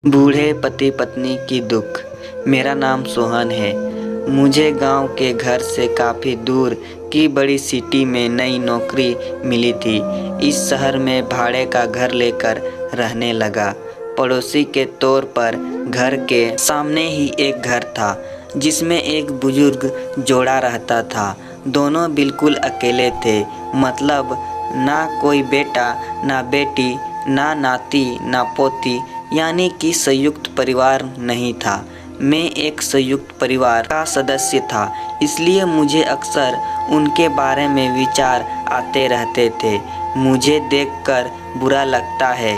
बूढ़े पति पत्नी की दुख। मेरा नाम सोहन है। मुझे गांव के घर से काफ़ी दूर की बड़ी सिटी में नई नौकरी मिली थी। इस शहर में भाड़े का घर लेकर रहने लगा। पड़ोसी के तौर पर घर के सामने ही एक घर था जिसमें एक बुजुर्ग जोड़ा रहता था। दोनों बिल्कुल अकेले थे, मतलब ना कोई बेटा ना बेटी, ना नाती ना पोती, यानी कि संयुक्त परिवार नहीं था। मैं एक संयुक्त परिवार का सदस्य था, इसलिए मुझे अक्सर उनके बारे में विचार आते रहते थे। मुझे देखकर बुरा लगता है,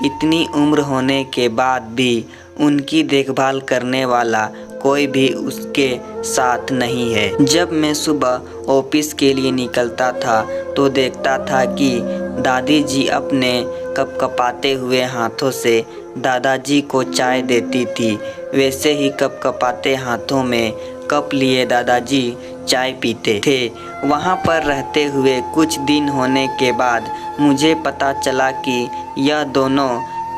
इतनी उम्र होने के बाद भी उनकी देखभाल करने वाला कोई भी उसके साथ नहीं है। जब मैं सुबह ऑफिस के लिए निकलता था तो देखता था कि दादी जी अपने कपकपाते हुए हाथों से दादाजी को चाय देती थी। वैसे ही कपकपाते हाथों में कप लिए दादाजी चाय पीते थे। वहाँ पर रहते हुए कुछ दिन होने के बाद मुझे पता चला कि यह दोनों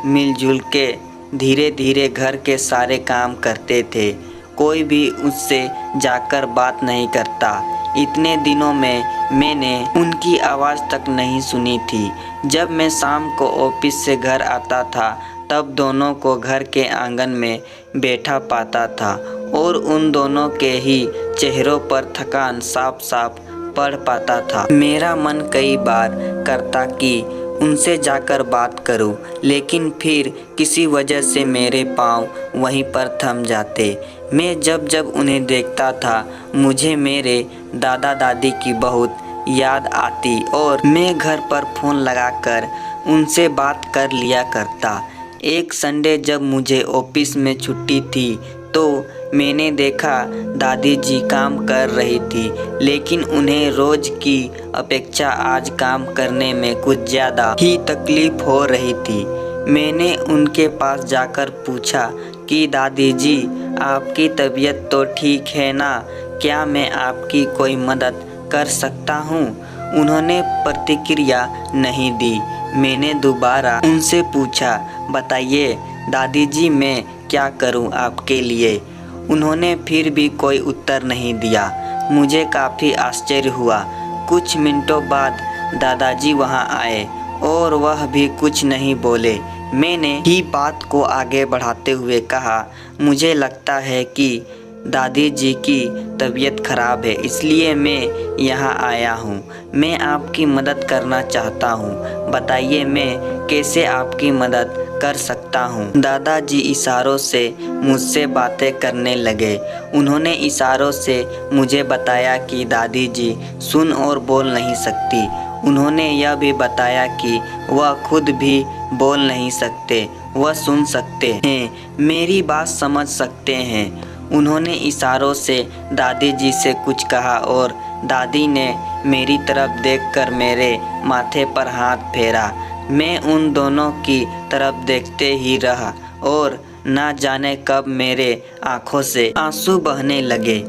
मिलजुल के धीरे धीरे घर के सारे काम करते थे। कोई भी उससे जाकर बात नहीं करता। इतने दिनों में मैंने उनकी आवाज़ तक नहीं सुनी थी। जब मैं शाम को ऑफिस से घर आता था तब दोनों को घर के आंगन में बैठा पाता था और उन दोनों के ही चेहरों पर थकान साफ साफ पड़ पाता था। मेरा मन कई बार करता कि उनसे जाकर बात करूं, लेकिन फिर किसी वजह से मेरे पांव वहीं पर थम जाते। मैं जब जब उन्हें देखता था मुझे मेरे दादा दादी की बहुत याद आती और मैं घर पर फ़ोन लगाकर उनसे बात कर लिया करता। एक संडे जब मुझे ऑफिस में छुट्टी थी तो मैंने देखा दादी जी काम कर रही थी, लेकिन उन्हें रोज़ की अपेक्षा आज काम करने में कुछ ज़्यादा ही तकलीफ़ हो रही थी। मैंने उनके पास जाकर पूछा कि दादी जी, आपकी तबीयत तो ठीक है ना? क्या मैं आपकी कोई मदद कर सकता हूँ? उन्होंने प्रतिक्रिया नहीं दी। मैंने दोबारा उनसे पूछा, बताइए दादी जी, मैं क्या करूं आपके लिए? उन्होंने फिर भी कोई उत्तर नहीं दिया। मुझे काफ़ी आश्चर्य हुआ। कुछ मिनटों बाद दादाजी वहां आए और वह भी कुछ नहीं बोले। मैंने ही बात को आगे बढ़ाते हुए कहा, मुझे लगता है कि दादी जी की तबीयत खराब है, इसलिए मैं यहाँ आया हूँ। मैं आपकी मदद करना चाहता हूँ। बताइए मैं कैसे आपकी मदद कर सकता हूँ? दादाजी इशारों से मुझसे बातें करने लगे। उन्होंने इशारों से मुझे बताया कि दादी जी सुन और बोल नहीं सकती। उन्होंने यह भी बताया कि वह खुद भी बोल नहीं सकते, वह सुन सकते हैं, मेरी बात समझ सकते हैं। उन्होंने इशारों से दादी जी से कुछ कहा और दादी ने मेरी तरफ देखकर मेरे माथे पर हाथ फेरा। मैं उन दोनों की तरफ देखते ही रहा और ना जाने कब मेरे आँखों से आंसू बहने लगे।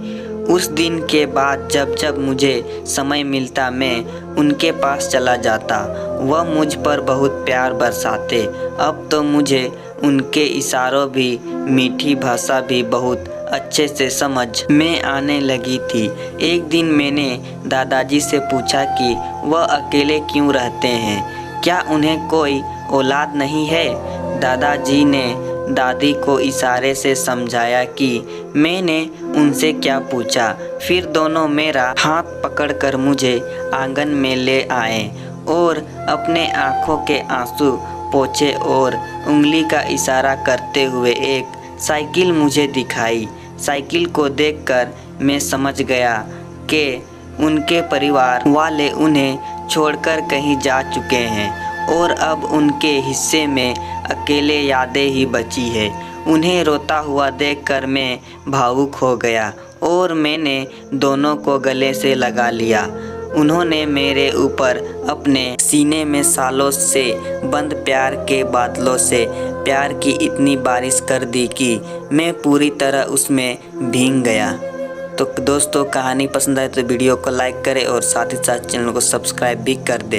उस दिन के बाद जब जब मुझे समय मिलता मैं उनके पास चला जाता। वह मुझ पर बहुत प्यार बरसाते। अब तो मुझे उनके इशारों भी, मीठी भाषा भी बहुत अच्छे से समझ में आने लगी थी। एक दिन मैंने दादाजी से पूछा कि वह अकेले क्यों रहते हैं, क्या उन्हें कोई औलाद नहीं है? दादाजी ने दादी को इशारे से समझाया कि मैंने उनसे क्या पूछा। फिर दोनों मेरा हाथ पकड़कर मुझे आंगन में ले आए और अपने आँखों के आंसू पोंछे और उंगली का इशारा करते हुए एक साइकिल मुझे दिखाई। साइकिल को देखकर मैं समझ गया कि उनके परिवार वाले उन्हें छोड़कर कहीं जा चुके हैं और अब उनके हिस्से में अकेले यादें ही बची है। उन्हें रोता हुआ देखकर मैं भावुक हो गया और मैंने दोनों को गले से लगा लिया। उन्होंने मेरे ऊपर अपने सीने में सालों से बंद प्यार के बादलों से प्यार की इतनी बारिश कर दी कि मैं पूरी तरह उसमें भीग गया। तो दोस्तों, कहानी पसंद आए तो वीडियो को लाइक करें और साथ ही साथ चैनल को सब्सक्राइब भी कर दें।